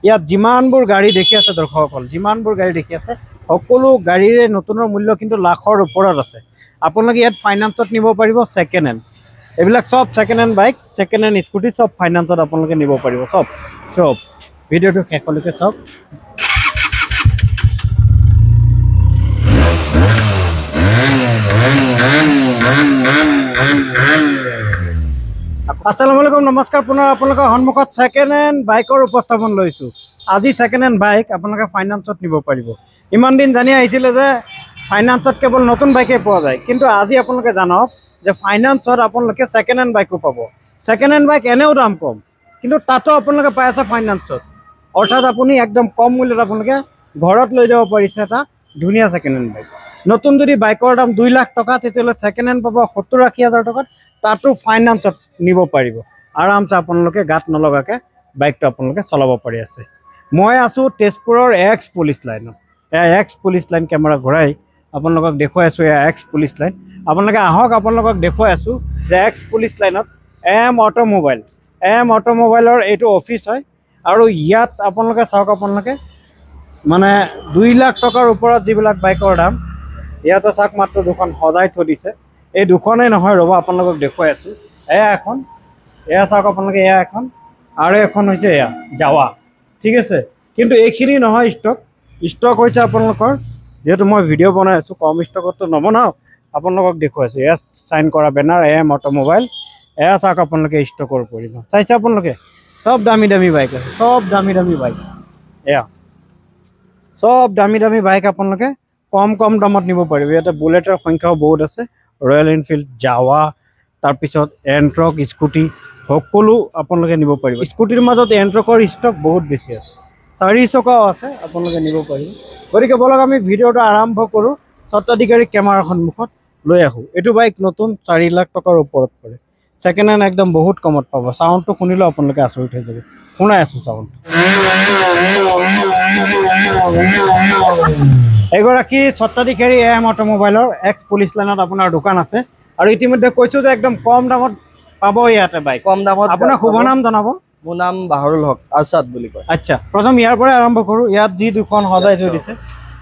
ইয়াত যিমানবোৰ গাড়ী দেখি আছে দৰ্শকসকল, যিমানবোৰ গাড়ী দেখি আছে সকলো গাড়ীৰে নতুনৰ মূল্য কিন্তু লাখৰ ওপৰত আছে। আপোনালোকে ইয়াত ফাইনেন্সত নিব পাৰিব ছেকেণ্ড হেণ্ড, এইবিলাক সব second hand bike, second hand scooty সব ফাইনেন্সত আপোনালোকে নিব পাৰিব। সব ভিডিঅ'টো শেষলৈকে চাওক। আসসালামু আলাইকুম, নমস্কাৰ। পুনৰ আপোনালোকৰ সন্মুখত ছেকেণ্ড হেণ্ড বাইকৰ উপস্থাপন লৈছোঁ। আজি ছেকেণ্ড হেণ্ড বাইক আপোনালোকে ফাইনেন্সত নিব পাৰিব। ইমান দিন জানি আহিছিলে যে ফাইনেন্সত কেৱল নতুন বাইকেই পোৱা যায়, কিন্তু আজি আপোনালোকে জানক যে ফাইনেন্সত আপোনালোকে ছেকেণ্ড হেণ্ড বাইকো পাব। ছেকেণ্ড হেণ্ড বাইক এনেও দাম কম, কিন্তু তাতো আপোনালোকে পাই আছে ফাইনেন্সত। অৰ্থাৎ আপুনি একদম কম মূল্যত আপোনালোকে ঘৰত লৈ যাব পাৰিছে এটা ধুনীয়া ছেকেণ্ড হেণ্ড বাইক। নতুন যদি বাইকৰ দাম 2 লাখ টকা, তেতিয়াহ'লে ছেকেণ্ড হেণ্ড পাব 70-80 হাজাৰ টকাত, তাতো ফাইনেন্সত নিব পাৰিব। আৰামছে আপোনালোকে গাত নলগাকৈ বাইকটো আপোনালোকে চলাব পাৰি আছে। মই আছোঁ তেজপুৰৰ এক্স পুলিচ লাইনত। এক্স পুলিচ লাইন কেমেৰা ঘূৰাই আপোনালোকক দেখুৱাই আছোঁ। এক্স পুলিচ লাইন আপোনালোকে আহক, আপোনালোকক দেখুৱাই আছোঁ যে এক্স পুলিচ লাইনত এম অটোমোবাইলৰ এইটো অফিচ হয়। আৰু ইয়াত আপোনালোকে চাওক, আপোনালোকে মানে 2 লাখ টকাৰ ওপৰত যিবিলাক বাইকৰ দাম ইয়াতে চাওক, মাত্ৰ দুখন সজাই থৈ দিছে। এই দুখনেই নহয়, ৰ'ব আপোনালোকক দেখুৱাই আছোঁ। এয়া এখন, এয়া চাওক আপোনালোকে, এয়া এখন, আৰু এখন হৈছে এয়া জাৱা। ঠিক আছে, কিন্তু এইখিনি নহয় ষ্টক হৈছে আপোনালোকৰ। যিহেতু মই ভিডিঅ' বনাই আছোঁ, কম ষ্টকততো নবনাওঁ, আপোনালোকক দেখুৱাইছোঁ। এয়া চাইন কৰা বেনাৰ, এম অটোমোবাইল। এয়া চাওক আপোনালোকে ষ্টকৰ পৰিব, চাইছে আপোনালোকে? সব দামী দামী বাইক আছে, সব দামী দামী বাইক। এয়া সব দামী দামী বাইক আপোনালোকে কম দামত নিব পাৰিব। ইয়াতে বুলেটৰ সংখ্যাও বহুত আছে, ৰয়েল এনফিল্ড, জাৱা, তাৰপিছত এণ্ট্ৰক স্কুটি সকলো আপোনালোকে নিব পাৰিব। স্কুটিৰ মাজত এণ্ট্ৰকৰ ষ্টক বহুত বেছি আছে, 4 চকাও আছে, আপোনালোকে নিব পাৰিব। গতিকে বলক আমি ভিডিঅ'টো আৰম্ভ কৰোঁ। স্বত্বাধিকাৰী কেমেৰাৰ সন্মুখত লৈ আহোঁ। এইটো বাইক নতুন 4 লাখ টকাৰ ওপৰত পৰে, ছেকেণ্ড হেণ্ড একদম বহুত কমত পাব। চাউণ্ডটো শুনিলেও আপোনালোকে আচৰিত হৈ যাব। শুনাই আছোঁ চাউণ্ড। এগৰাকী স্বত্বাধিকাৰী এম অটোমোবাইলৰ এক্স পুলিচ লাইনত আপোনাৰ দোকান আছে, আৰু ইতিমধ্যে কৈছোঁ যে একদম কম দামত পাব ইয়াতে বাইক। কম দামত। আপোনাৰ শুভ নাম জনাব? মোৰ নাম বাহৰুল হক, আছাদ বুলি কয়। আচ্ছা, প্ৰথম ইয়াৰ পৰাই আৰম্ভ কৰোঁ। ইয়াত যি দুখন সজাই থৈ দিছে,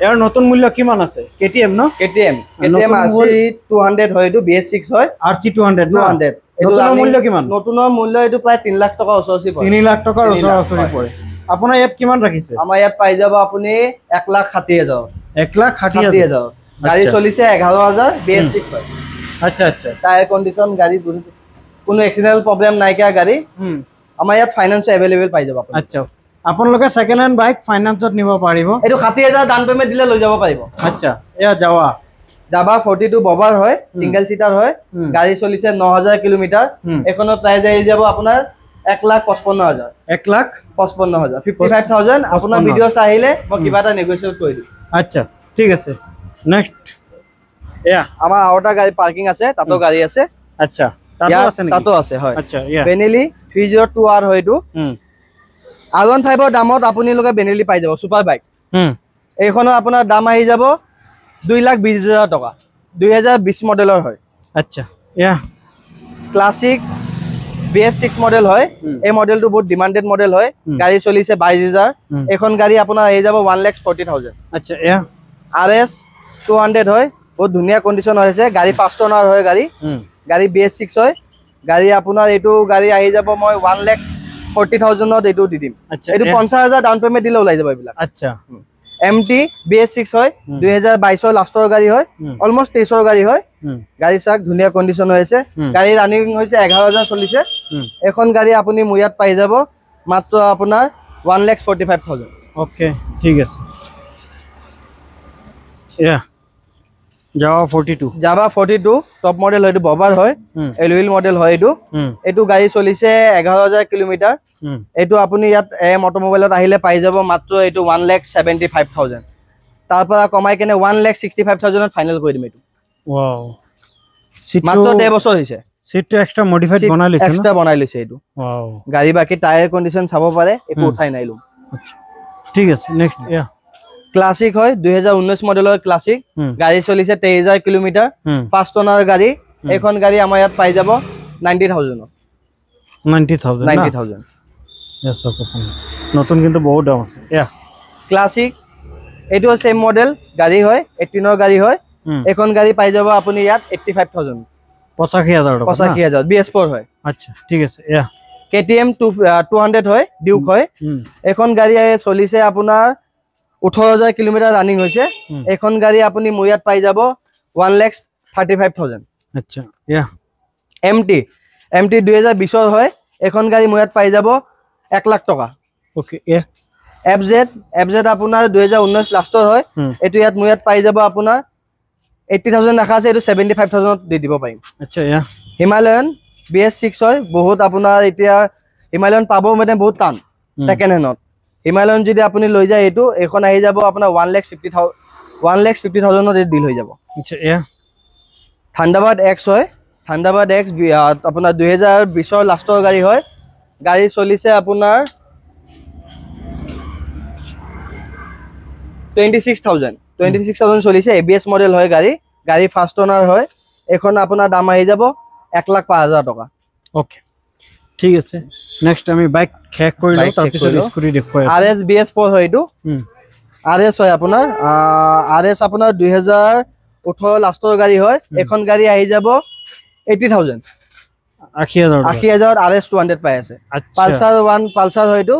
ইয়াৰ নতুন মূল্য কিমান আছে? কেটিএম ন? কেটিএম RC200 হয়, এইটো BS6 হয়। RC200 নতুনৰ মূল্য কিমান? নতুনৰ মূল্য এইটো প্ৰায় 3 লাখ টকা ওচৰ-ওচৰি পৰে। 3 লাখ টকাৰ ওচৰা-ওচৰি পৰে। আপোনাৰ ইয়াত কিমান ৰাখিছে? আমাৰ ইয়াত পাই যাব আপুনি 1,60,000। 1,60,000 গাড়ী চলিছে 11,000, BS6 হয়। আচ্ছা, টায়াৰ কণ্ডিশ্যন, গাড়ী কোনো এক্সিডেণ্টেল প্ৰব্লেম নাইকিয়া গাড়ী। আমাৰ ইয়াত ফাইনেন্স এভেইলেবল পাই যাব। আচ্ছা, আপোনালোকে ছেকেণ্ড হেণ্ড বাইক ফাইনেন্সত নিব পাৰিব। এইটো 60,000 ডাউন পেমেণ্ট দিলে লৈ যাব পাৰিব। আচ্ছা, এয়া জাৱা 42 ববাৰ হয়, সিংগল চিটাৰ হয়। গাড়ী চলিছে 9,000 কিলোমিটাৰ। এখনৰ প্ৰাইজ আহি যাব আপোনাৰ 1,55,000। 1,55,000 55,000। আপোনাৰ ভিডিঅ' চাই আহিলে মই কিবা এটা নেগোচিয়েট কৰি দিম। আচ্ছা, ঠিক আছে। নেক্সট এয়া আমাৰ আৰু এটা গাড়ী পাৰ্কিং আছে, তাতো গাড়ী আছে। আচ্ছা, তাতো আছে হয়। আচ্ছা, বেনেলি 302R হয় এইটো। R15ৰ দামত আপোনালোকে বেনেলি পাই যাব, ছুপাৰ বাইক। এইখনৰ আপোনাৰ দাম আহি যাব 2,20,000 টকা। 2020 মডেলৰ হয়। আচ্ছা, এয়া ক্লাছিক BS6 মডেল হয়। এই মডেলটো বহুত ডিমান্ডেড মডেল হয়। গাড়ী চলিছে 22,000। এইখন গাড়ী আপোনাৰ আহি যাব 1,40,000। আচ্ছা, এয়া RS200 হয়, বহুত ধুনীয়া কণ্ডিশ্যন হৈছে। গাড়ী 5 টনাৰ হয়। গাড়ী BS6 হয়। গাড়ী আপোনাৰ এইটো গাড়ী আহি যাব, মই 1,40,000ত এইটো দি দিম। এইটো 50,000 ডাউন পেমেণ্ট দিলে ওলাই যাব এইবিলাক। আচ্ছা, MT BS6 হয়, 2022ৰ লাষ্টৰ গাড়ী হয়, অলমষ্ট 23ৰ গাড়ী হয়। গাড়ী চাক ধুনীয়া কণ্ডিশ্যন হৈছে। গাড়ী ৰানিং হৈছে 11,000 চলিছে। এখন গাড়ী আপুনি মোৰ ইয়াত পাই যাব মাত্ৰ আপোনাৰ 1,45,000। অ'কে, ঠিক আছে। এয়া জাৱা 42 টপ মডেল হয়, এইটো ববাৰ হয়, এলুইল মডেল হয়। এইটো গাড়ী চলিছে 11,000 কিলোমিটাৰ। এইটো আপুনি ইয়াত এম অটোমোবাইলত আহিলে পাই যাব মাত্ৰ এইটো 1,75,000। তাৰ পৰা কমাই কেনে 1,65,000ত ফাইনেল কৰি দিম এইটো। ওৱাও, মাত্ৰ 1.5 বছৰ হৈছে। সিটটো এক্সট্ৰা মডিফাইড বনাই লৈছে, এক্সট্ৰা বনাই লৈছে এইটো। ওৱাও, গাড়ী বাকি টায়াৰ কণ্ডিশ্যন চাব পাৰে, একো উঠাই নাই লম। ঠিক আছে। নেক্সট এয়া ক্লাছিক হয়, 2019 মডেলৰ ক্লাছিক। গাড়ী চলিছে 23,000 কিলোমিটাৰ, 5 টনাৰ গাড়ী। এইখন গাড়ী আমাৰ ইয়াত পাই যাব 90,000। 90,000। এয়া চাওক আপুনি নতুন কিন্তু বহুত দাম আছে এয়া ক্লাছিক এইটো সেম মডেল গাড়ী হয় 18 ৰ গাড়ী হয় এখন গাড়ী পাই যাব আপুনি ইয়াত 85000 85000 টকা 85000 BS4 হয় আচ্ছা ঠিক আছে এয়া KTM 200 হয় ডিউক হয় এখন গাড়ী চলিছে আপোনাৰ 18000 কিলোমিটাৰ ৰানিং হৈছে এখন গাড়ী আপুনি মোৰ ইয়াত পাই যাব 1,35,000 আচ্ছা এয়া MT 2020 ৰ হয় এখন গাড়ী মোৰ ইয়াত পাই যাব 1 লাখ টকা ওকে এয়া FZ আপোনাৰ 2019 লাষ্টৰ হয় এটো ইয়াত মোৰ ইয়াত পাই যাব আপোনাৰ 80000 ৰাখা আছে এটো 75000 দি দিব পাৰিম আচ্ছা এয়া হিমালয়ান BS6 হয় বহুত আপোনাৰ এতিয়া হিমালয়ান পাব মানে বহুত টান সেকেন্ড হেণ্ডত হিমালয়ান যদি আপুনি লৈ যায় এটো এখন আহি যাব আপোনাৰ 1,50,000 ত ডিল হৈ যাব আচ্ছা এয়া থান্ডাৰবাৰ্ড X হয় থান্ডাৰবাৰ্ড X আপোনাৰ 2020 ৰ লাষ্টৰ গাড়ী হয় গাড়ী চলিছে আপোনাৰ 26,000 চলিছে ABS মডেল হয় গাড়ী ফাৰ্স্ট ওনাৰ হয় এখন আপোনাৰ দাম আহি যাব 1,05,000 টকা ওকে ঠিক আছে নেক্সট আমি বাইক শেষ কৰি লওঁ তাৰ পিছত স্কুটি দেখুৱাই RS BS4 হয় এটো RS হয় আপোনাৰ RS আপোনাৰ 2018 লাষ্টৰ গাড়ী হয় এখন গাড়ী আহি যাব 80,000 80000 RS 200 পাই আছে পালসাৰ হয় এটো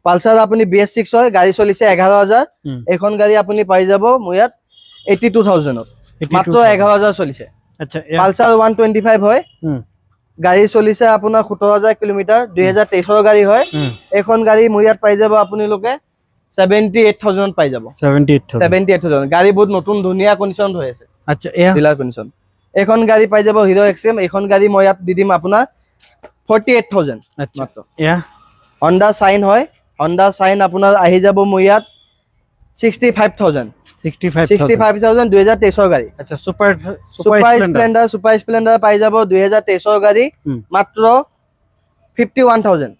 পালসাৰ আপুনি BS6 হয় গাড়ী চলিছে 11000 এখন গাড়ী আপুনি পাই যাব মোৰ ইয়াত 82000 মাত্ৰ 11000 চলিছে আচ্ছা পালসাৰ 125 হয় গাড়ী চলিছে আপোনাৰ 17000 কিলোমিটাৰ 2023 ৰ গাড়ী হয় এখন গাড়ী মোৰ ইয়াত পাই যাব আপুনি লোকে 78000 পাই যাব 78000 গাড়ী বহুত নতুন ধুনিয়া কন্ডিশন হৈ আছে আচ্ছা এয়া ডিলাৰ কন্ডিশন এখন গাড়ী পাই যাব হিৰো এক্সএম এখন গাড়ী মই ইয়াত দি দিম আপোনাৰ 48000 আচ্ছা এয়া Honda Shine হয় Honda Shine আপোনাৰ আহি যাব মোৰ ইয়াত 65000 2023 ৰ গাড়ী আচ্ছা সুপাৰ স্প্লেন্ডাৰ পাই যাব 2023 ৰ গাড়ী মাত্ৰ 51000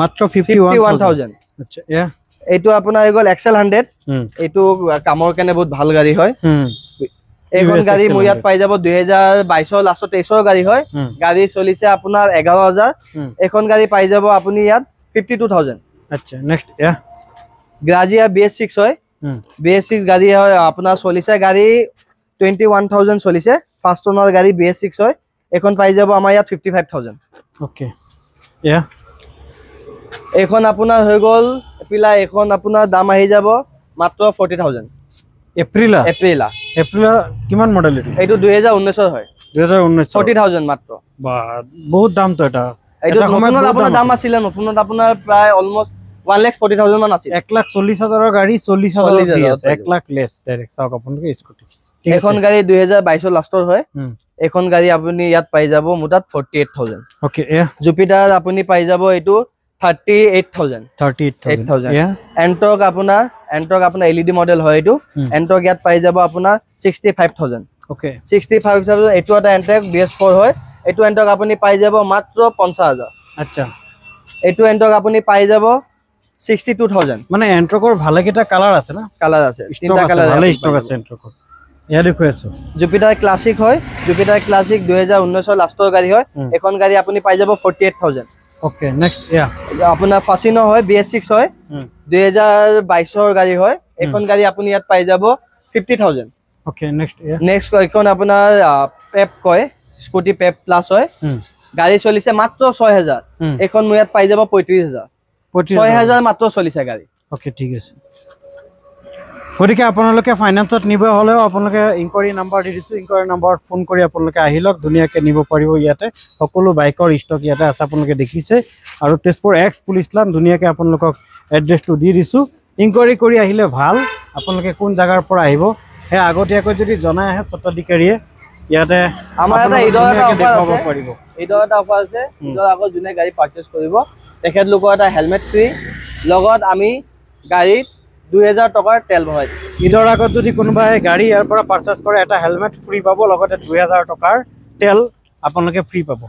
মাত্ৰ 51000 আচ্ছা এয়া এইটো আপোনাৰ হৈ গল XL 100 এইটো কামৰ কাৰণে বহুত ভাল গাড়ী হয় এইখন গাড়ী মোৰ ইয়াত পাই যাব 2022 ৰ লাষ্ট 23 ৰ গাড়ী হয় গাড়ী চলিছে আপোনাৰ 11000 এখন গাড়ী পাই যাব আপুনি ইয়াত 52000 আচ্ছা নেক্সট এয়া গ্ৰাজিয়া BS6 হয় BS6 গাড়ী হয় আপোনাৰ চলিছে গাড়ী 21000 চলিছে ফাৰ্স্ট ওনাৰ গাড়ী BS6 হয় এখন পাই যাব আমাৰ ইয়াত 55000 ওকে এয়া এখন আপোনাৰ হৈ গল এপ্ৰিলা এখন আপোনাৰ দাম আহি যাব মাত্ৰ 40000 এপ্ৰিলা কিমান মডেল এইটো 2019 ৰ হয় 2019 40000 মাত্ৰ বা বহুত দাম তো এটা এইটো নতুনত আপোনাৰ দাম আছিল নতুনত আপোনাৰ প্ৰায় অলমোস্ট 1,40,000 মান আছিল 1,40,000 ৰ গাড়ী 40,000 দি আছে 1 লাখ লেছ ডাইৰেক্ট চাওক আপোনালোকে স্কুটি এখন গাড়ী 2022 ৰ লাষ্টৰ হয় এখন গাড়ী আপুনি ইয়াত পাই যাব মুটাত 48000 ওকে এয়া জুপিটাৰ আপুনি পাই যাব এইটো 38000 এন্টক আপোনাৰ LED মডেল হয় এইটো এন্টক ইয়াত পাই যাব আপোনাৰ 65000 ওকে 65000 এইটো এটা এন্টক BS4 হয় এইটো এন্টক আপুনি পাই যাব মাত্ৰ 50000 আচ্ছা এইটো এন্টক আপুনি পাই যাব 62000 মানে এন্ট্ৰকৰ ভালে কেটা কালাৰ আছে না কালাৰ আছে তিনটা কালাৰ ভালে স্টক আছে এন্ট্ৰকৰ ইয়া দেখুই আছো জুপিটাৰ ক্লাছিক হয় জুপিটাৰ ক্লাছিক 2019 ৰ লাষ্টৰ গাড়ী হয় এখন গাড়ী আপুনি পাই যাব 48000 ওকে নেক্সট ইয়া আপোনাৰ ফাসিনো হয় BS6 হয় 2022 ৰ গাড়ী হয় এখন গাড়ী আপুনি ইয়াত পাই যাব 50000 ওকে নেক্সট ইয়া নেক্সট এখন আপোনাৰ পেপ কয় স্কুটি পেপ প্লাস হয় গাড়ী চলিছে মাত্ৰ 6000 এখন মই ইয়াত পাই যাব 35000 6000 মাত্ৰ চলিছে গাড়ী ওকে ঠিক আছে গতিকে আপোনালোকে ফাইনান্সত নিব হলেও আপোনালোকে ইনকুৱাৰী নাম্বাৰ দি দিছো ইনকুৱাৰী নাম্বাৰত ফোন কৰি আপোনালোকে আহিলক ধুনীয়াকৈ নিব পাৰিব ইয়াতে সকলো বাইকৰ ষ্টক ইয়াতে আছে আপোনালোকে দেখিছে আৰু তেজপুৰ এক্স পুলিচ লাইন ধুনীয়াকৈ আপোনালোকক এড্ৰেছটো দি দিছো ইনকুৱাৰী কৰি আহিলে ভাল আপোনালোকে কোন জাগাৰ পৰা আহিব হে আগতীয়াকৈ যদি জনাই আহে স্বত্বাধিকাৰীয়ে ইয়াতে আমাৰ এটা ঈদৰ দেখাব পাৰিব ঈদৰ এটা অফাৰ আছে ঈদৰ আগত যোনে গাড়ী পাৰচেজ কৰিব তেখেতলোকৰ এটা হেলমেট ফ্ৰী লগত আমি গাড়ীত 2000 টকাৰ তেল ভৰাই ঈদৰ আগত যদি কোনোবাই গাড়ী ইয়াৰ পৰা পাৰচেজ কৰে এটা হেলমেট ফ্ৰী পাব লগতে 2000 টকাৰ তেল আপোনালোকে ফ্ৰী পাব